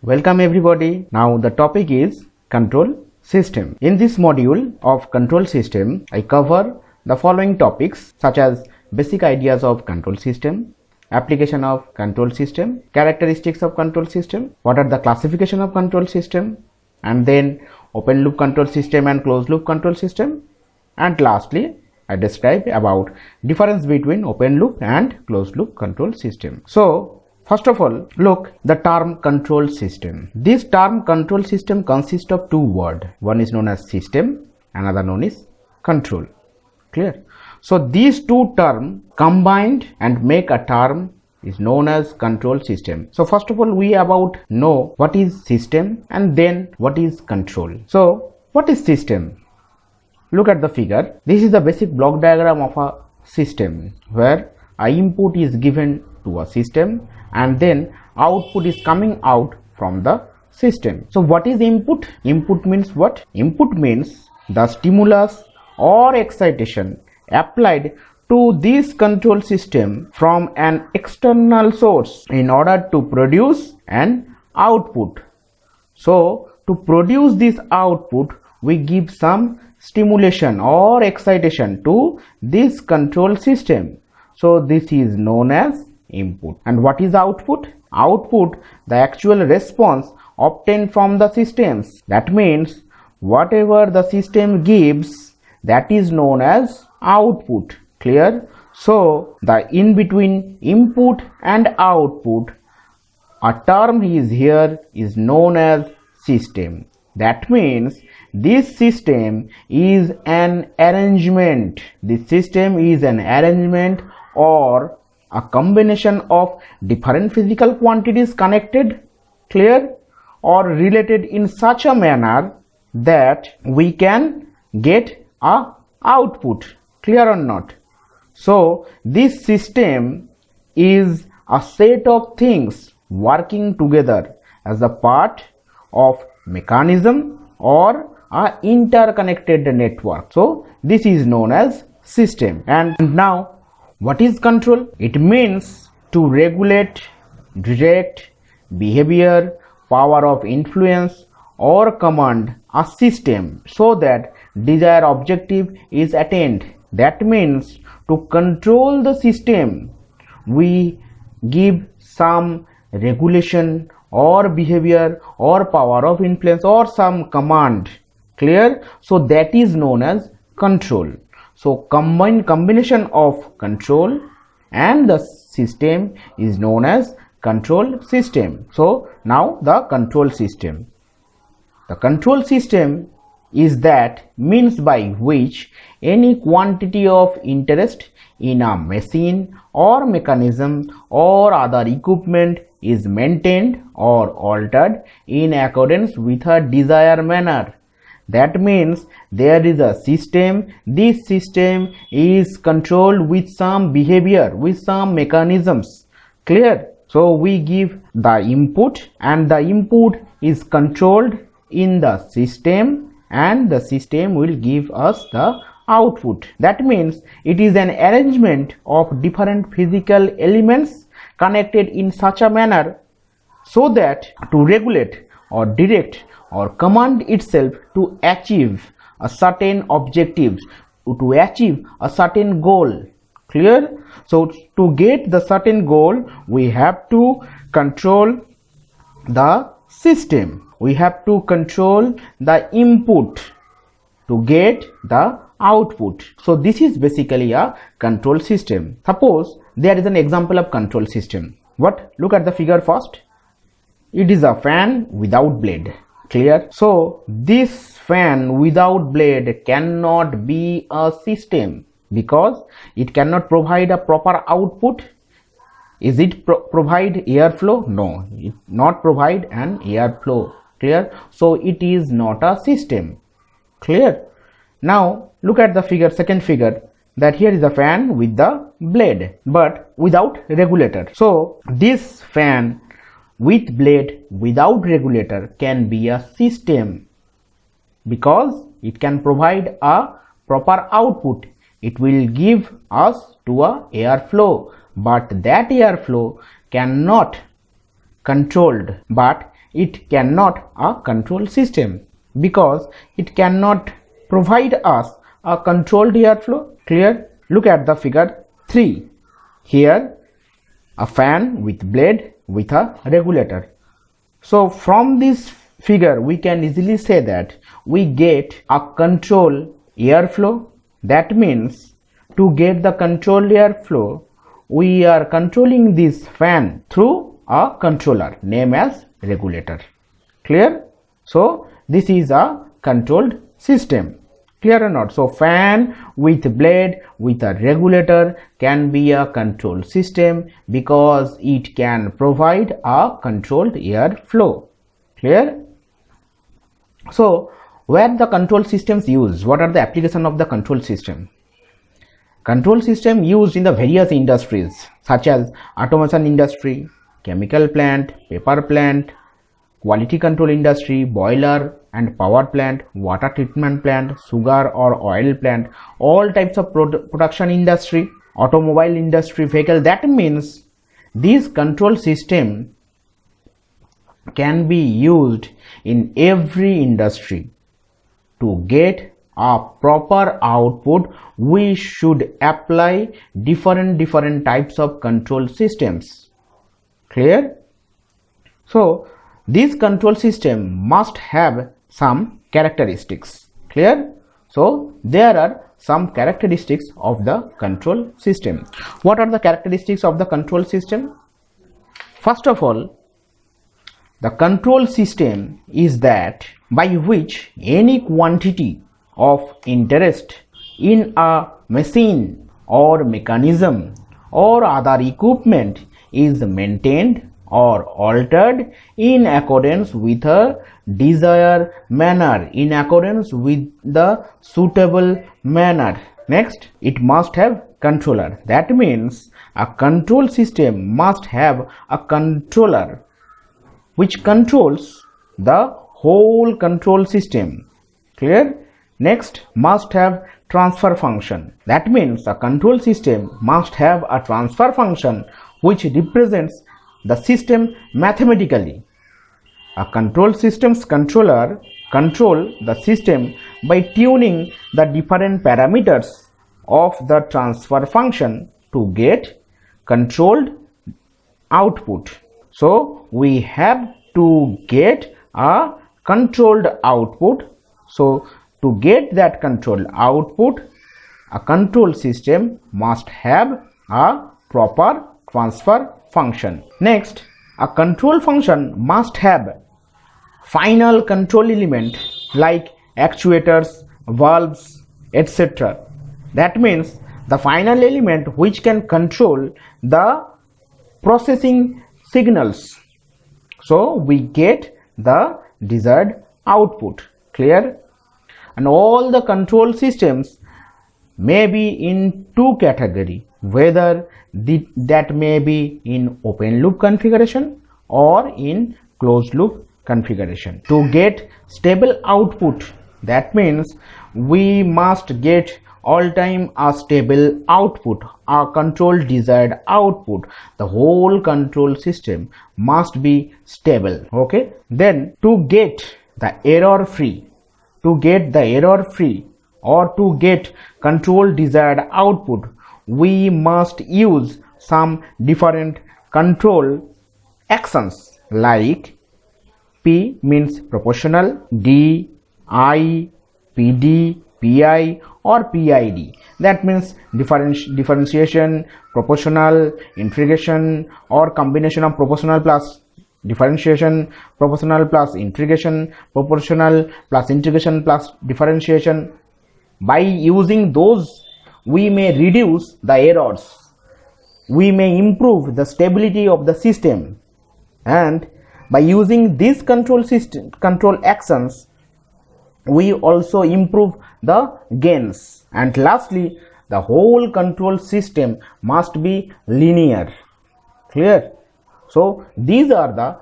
Welcome everybody. Now the topic is control system. In this module of control system, I cover the following topics such as basic ideas of control system, application of control system, characteristics of control system, what are the classification of control system, and then open loop control system and closed loop control system, and lastly I describe about difference between open loop and closed loop control system. So first of all, look the term control system. This term control system consists of two words. One is known as system, another known is control. Clear? So these two terms combined and make a term is known as control system. So first of all, we about know what is system and then what is control. So what is system? Look at the figure. This is the basic block diagram of a system where a input is given to a system and then output is coming out from the system. So what is input? Input means what? Input means the stimulus or excitation applied to this control system from an external source in order to produce an output. So to produce this output, we give some stimulation or excitation to this control system. So this is known as input. And what is output? Output, the actual response obtained from the systems. That means whatever the system gives, that is known as output. Clear? So the in between input and output, a term is here is known as system. That means this system is an arrangement. This system is an arrangement or a combination of different physical quantities connected, clear, or related in such a manner that we can get a output. Clear or not? So this system is a set of things working together as a part of mechanism or a interconnected network. So this is known as system. And now what is control? It means to regulate, direct behavior, power of influence or command a system so that desired objective is attained. That means to control the system, we give some regulation or behavior or power of influence or some command. Clear? So that is known as control. So combination of control and the system is known as control system. So now the control system. The control system is that means by which any quantity of interest in a machine or mechanism or other equipment is maintained or altered in accordance with a desired manner. That means there is a system. This system is controlled with some behavior, with some mechanisms. Clear? So we give the input and the input is controlled in the system and the system will give us the output. That means it is an arrangement of different physical elements connected in such a manner so that to regulate or direct or command itself to achieve a certain objectives, to achieve a certain goal. Clear? So to get the certain goal, we have to control the system. We have to control the input to get the output. So this is basically a control system. Suppose there is an example of control system. What? Look at the figure first. It is a fan without blade. Clear? So this fan without blade cannot be a system because it cannot provide a proper output. Is it provide airflow? No, it not provide an airflow. Clear? So it is not a system. Clear? Now look at the figure, second figure, that here is a fan with the blade but without regulator. So this fan with blade without regulator can be a system because it can provide a proper output. It will give us to a airflow, but that airflow cannot controlled, but it cannot a control system, because it cannot provide us a controlled airflow. Clear? Look at the figure 3. Here a fan with blade with a regulator. So from this figure we can easily say that we get a control airflow. That means to get the controlled airflow, we are controlling this fan through a controller named as regulator. Clear? So this is a controlled system. Clear or not? So fan with blade with a regulator can be a control system because it can provide a controlled airflow. Clear? So where the control systems used? What are the application of the control system? Control system used in the various industries such as automation industry, chemical plant, paper plant, quality control industry, boiler and power plant, water treatment plant, sugar or oil plant, all types of production industry, automobile industry, vehicle. That means this control system can be used in every industry. To get a proper output, we should apply different types of control systems. Clear? So this control system must have some characteristics. Clear? So there are some characteristics of the control system. What are the characteristics of the control system? First of all, the control system is that by which any quantity of interest in a machine or mechanism or other equipment is maintained or altered in accordance with a desired manner, in accordance with the suitable manner. Next, it must have controller. That means a control system must have a controller which controls the whole control system. Clear? Next, must have transfer function. That means a control system must have a transfer function which represents the system mathematically. A control system's controller control the system by tuning the different parameters of the transfer function to get controlled output. So we have to get a controlled output. So to get that controlled output, a control system must have a proper transfer function. Next, a control function must have final control element like actuators, valves, etc. That means the final element which can control the processing signals. So we get the desired output. Clear? And all the control systems may be in two categories, whether that may be in open loop configuration or in closed loop configuration. To get stable output, that means we must get all time a stable output, a controlled desired output. The whole control system must be stable. Okay, then to get the error free, or to get control desired output, we must use some different control actions like P means proportional, D, I, PD, PI or PID. That means differentiation, proportional, integration or combination of proportional plus differentiation, proportional plus integration, proportional plus integration plus differentiation. By using those, we may reduce the errors, we may improve the stability of the system, and by using these control actions, we also improve the gains. And lastly, the whole control system must be linear. Clear? So these are the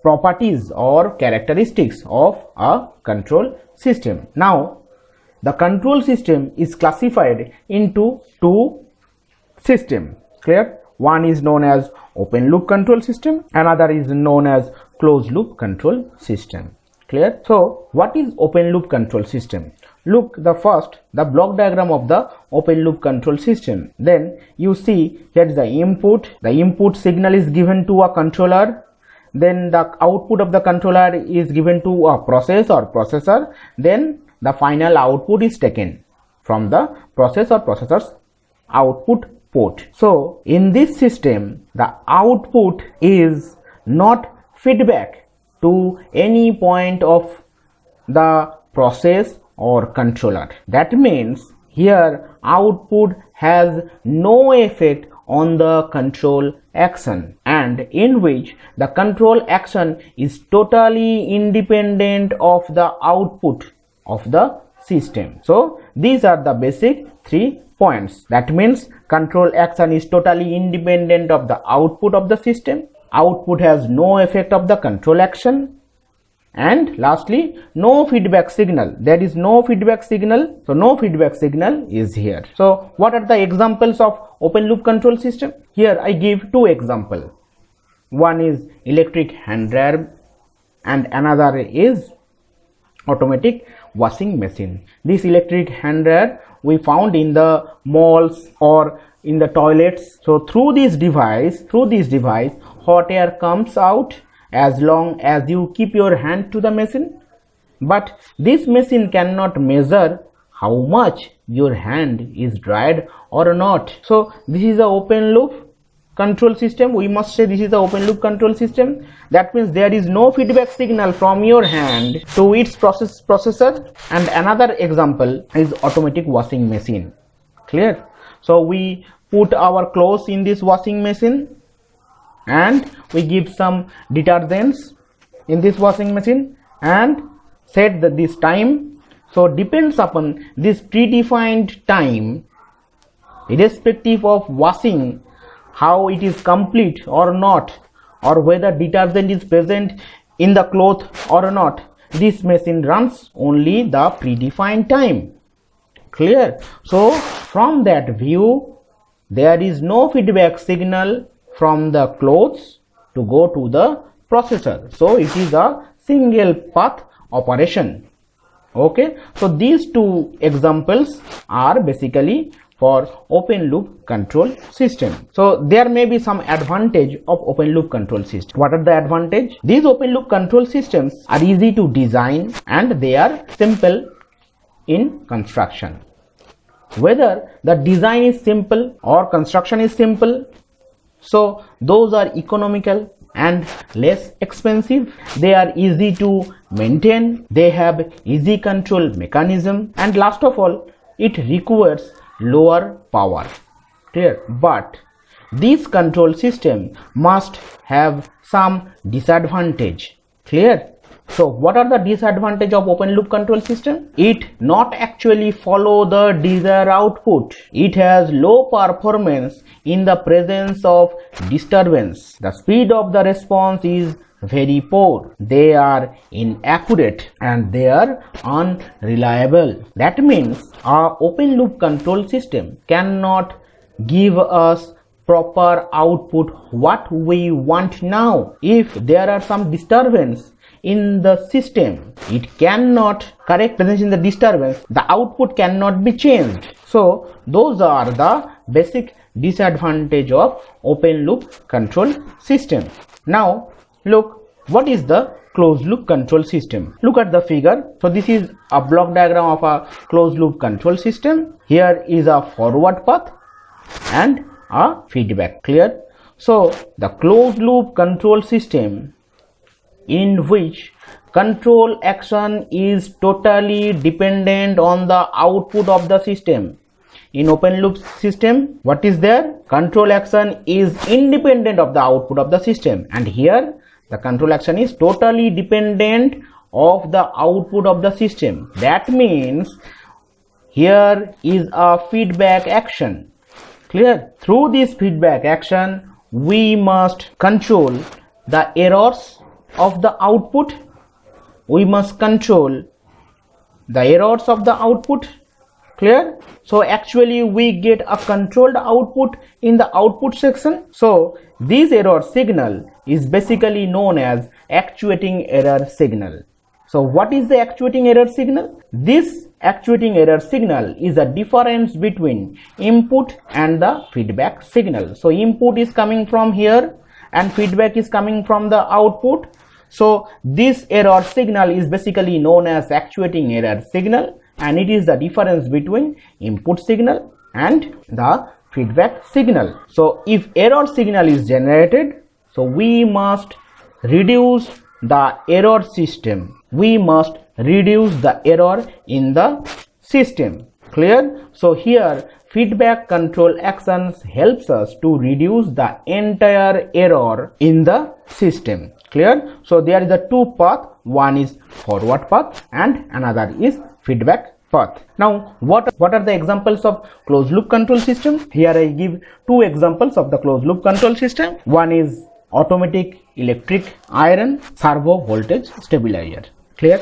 properties or characteristics of a control system. Now the control system is classified into two systems. Clear? One is known as open loop control system, another is known as closed loop control system. Clear? So what is open loop control system? Look the block diagram of the open loop control system. Then you see here is the input signal is given to a controller. Then the output of the controller is given to a process or processor. Then the final output is taken from the process or processor's output port. So in this system, the output is not feedback to any point of the process or controller. That means here output has no effect on the control action, and in which the control action is totally independent of the output of the system. So these are the basic 3 points. That means control action is totally independent of the output of the system. Output has no effect of the control action. And lastly, no feedback signal. There is no feedback signal. So no feedback signal is here. So what are the examples of open loop control system? Here I give 2 examples. One is electric hand dryer and another is automatic washing machine. This electric hand dryer we found in the malls or in the toilets. So through this device hot air comes out as long as you keep your hand to the machine, but this machine cannot measure how much your hand is dried or not. So this is the open loop control system. We must say this is the open loop control system. That means there is no feedback signal from your hand to its processor. And another example is automatic washing machine. Clear? So we put our clothes in this washing machine and we give some detergents in this washing machine and set this time. So depends upon this predefined time, irrespective of washing, how it is complete or not, or whether detergent is present in the cloth or not, this machine runs only the predefined time. Clear? So from that view, there is no feedback signal from the clothes to go to the processor. So it is a single path operation. Okay, so these 2 examples are basically for open loop control system. So there may be some advantage of open loop control system. What are the advantage? These open loop control systems are easy to design and they are simple in construction. Whether the design is simple or construction is simple, so those are economical and less expensive. They are easy to maintain. They have easy control mechanism, and last of all, it requires lower power. Clear? But this control system must have some disadvantage. Clear? So what are the disadvantage of open loop control system? It not actually follow the desired output. It has low performance in the presence of disturbance. The speed of the response is very poor. They are inaccurate and they are unreliable. That means our open loop control system cannot give us proper output what we want now. If there are some disturbance in the system, it cannot correct presence in the disturbance, the output cannot be changed. So those are the basic disadvantage of open loop control system. Now look, what is the closed loop control system? Look at the figure. So this is a block diagram of a closed loop control system. Here is a forward path and a feedback. Clear? So the closed loop control system, in which control action is totally dependent on the output of the system. In open loop system, what is there? Control action is independent of the output of the system, and here the control action is totally dependent of the output of the system. That means here is a feedback action. Clear? Through this feedback action, we must control the errors of the output. We must control the errors of the output. Clear? So actually we get a controlled output in the output section. So this error signal is basically known as actuating error signal. So what is the actuating error signal? This actuating error signal is a difference between input and the feedback signal. So input is coming from here and feedback is coming from the output. So this error signal is basically known as actuating error signal, and it is the difference between input signal and the feedback signal. So if error signal is generated, so we must reduce the error system. We must reduce the error in the system. Clear? So here feedback control actions helps us to reduce the entire error in the system. Clear? So there is a two path. One is forward path and another is feedback path. Now what are the examples of closed loop control system? Here I give two examples of the closed loop control system. One is automatic electric iron servo voltage stabilizer. Clear?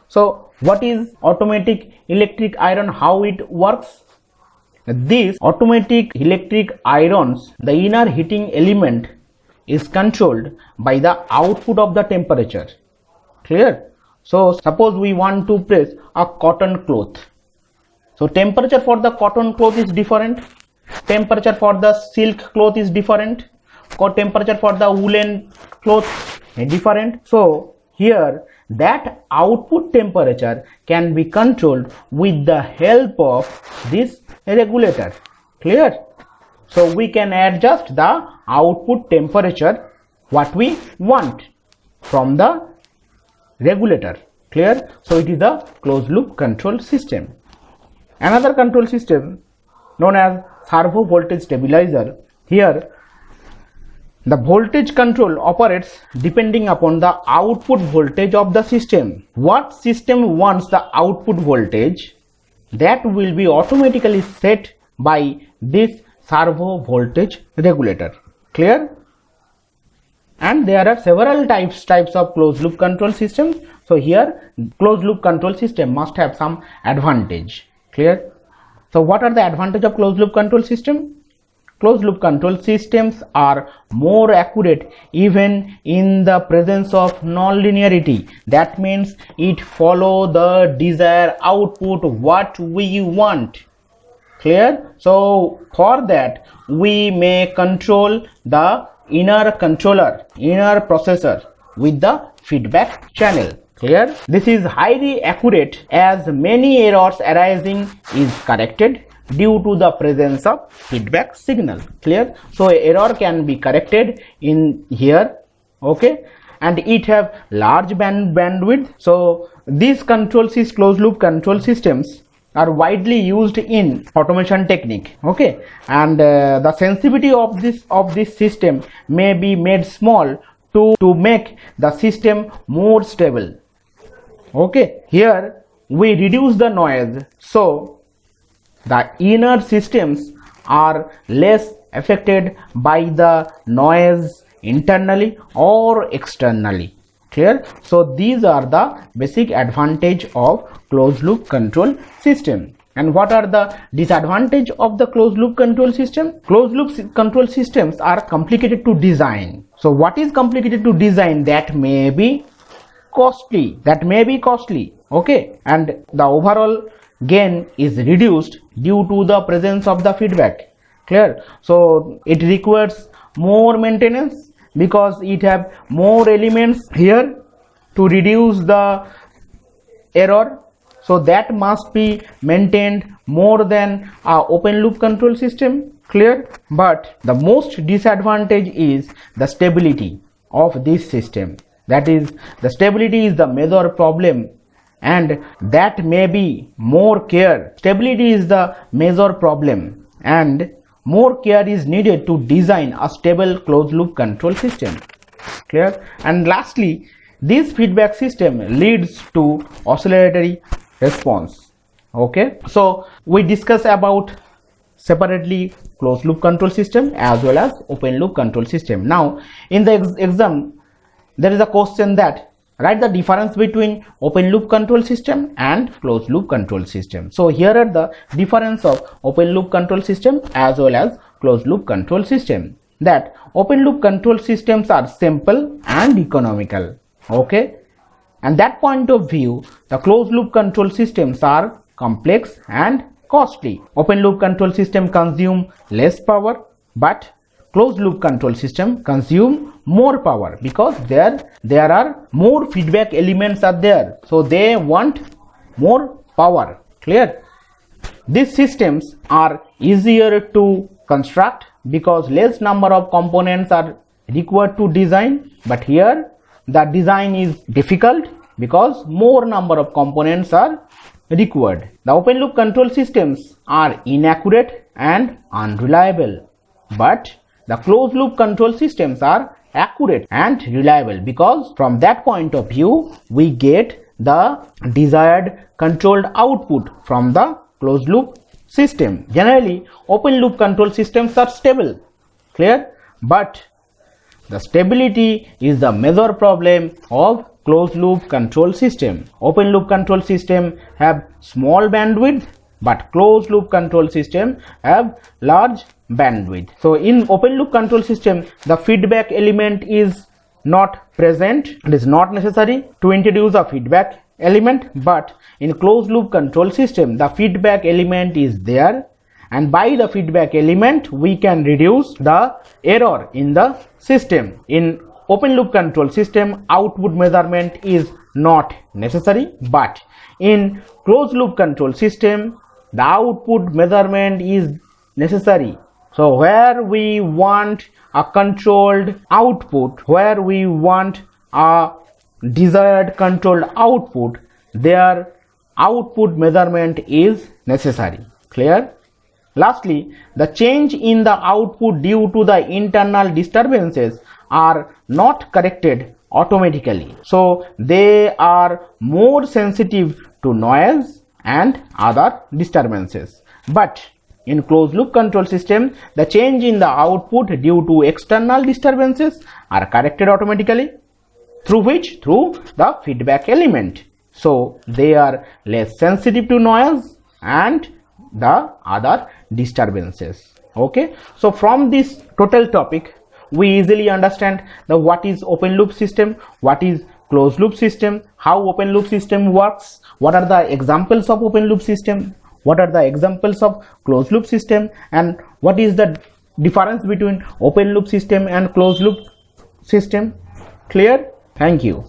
So what is automatic electric iron? How it works? This automatic electric irons, the inner heating element is controlled by the output of the temperature. Clear? So suppose we want to press a cotton cloth. So temperature for the cotton cloth is different. Temperature for the silk cloth is different. Temperature for the woolen cloth is different. So here that output temperature can be controlled with the help of this regulator. Clear? So we can adjust the output temperature what we want from the regulator. Clear? So it is a closed loop control system. Another control system known as servo voltage stabilizer. Here the voltage control operates depending upon the output voltage of the system. What system wants the output voltage, that will be automatically set by this servo voltage regulator. Clear? And there are several types of closed loop control systems. So here closed loop control system must have some advantage. Clear? So what are the advantage of closed loop control system? Closed loop control systems are more accurate even in the presence of non-linearity. That means it follow the desired output what we want. Clear? So for that we may control the inner controller, inner processor with the feedback channel. Clear? This is highly accurate as many errors arising is corrected due to the presence of feedback signal. Clear? So error can be corrected in here. Okay, and it have large bandwidth. So these closed loop control systems are widely used in automation technique. Okay, and the sensitivity of this system may be made small to make the system more stable. Okay, here we reduce the noise, so the inner systems are less affected by the noise internally or externally. Clear? So these are the basic advantage of closed loop control system. And what are the disadvantage of the closed loop control system? Closed loop control systems are complicated to design. So what is complicated to design? That may be costly. Okay, and the overall gain is reduced due to the presence of the feedback. Clear? So it requires more maintenance because it have more elements here to reduce the error. So that must be maintained more than a open loop control system. Clear? But the most disadvantage is the stability of this system. That is, the stability is the major problem, and that may be more care. Stability is the major problem and more care is needed to design a stable closed loop control system. Clear? And lastly, this feedback system leads to oscillatory response. Okay, so we discuss about separately closed loop control system as well as open loop control system. Now in the exam there is a question that write the difference between open loop control system and closed loop control system. So here are the difference of open loop control system as well as closed loop control system. That open loop control systems are simple and economical. Okay, and that point of view, the closed loop control systems are complex and costly. Open loop control system consume less power, but closed loop control system consume more power because there are more feedback elements are there, so they want more power. Clear? These systems are easier to construct because less number of components are required to design, but here the design is difficult because more number of components are required. The open loop control systems are inaccurate and unreliable, but the closed loop control systems are accurate and reliable because from that point of view we get the desired controlled output from the closed loop system. Generally, open loop control systems are stable. Clear? But the stability is the major problem of closed loop control system. Open loop control system have small bandwidth, but closed loop control system have large bandwidth. So in open loop control system, the feedback element is not present. It is not necessary to introduce a feedback element, but in closed loop control system the feedback element is there, and by the feedback element we can reduce the error in the system. In open loop control system, output measurement is not necessary, but in closed loop control system the output measurement is necessary. So where we want a controlled output, where we want a desired controlled output, their output measurement is necessary. Clear? Lastly, the change in the output due to the internal disturbances are not corrected automatically, so they are more sensitive to noise and other disturbances. But in closed loop control system, the change in the output due to external disturbances are corrected automatically. Through which? Through the feedback element. So they are less sensitive to noise and the other disturbances. Okay, so from this total topic we easily understand the what is open loop system, what is closed loop system, how open loop system works, what are the examples of open loop system, what are the examples of closed loop system, and what is the difference between open loop system and closed loop system. Clear? Thank you.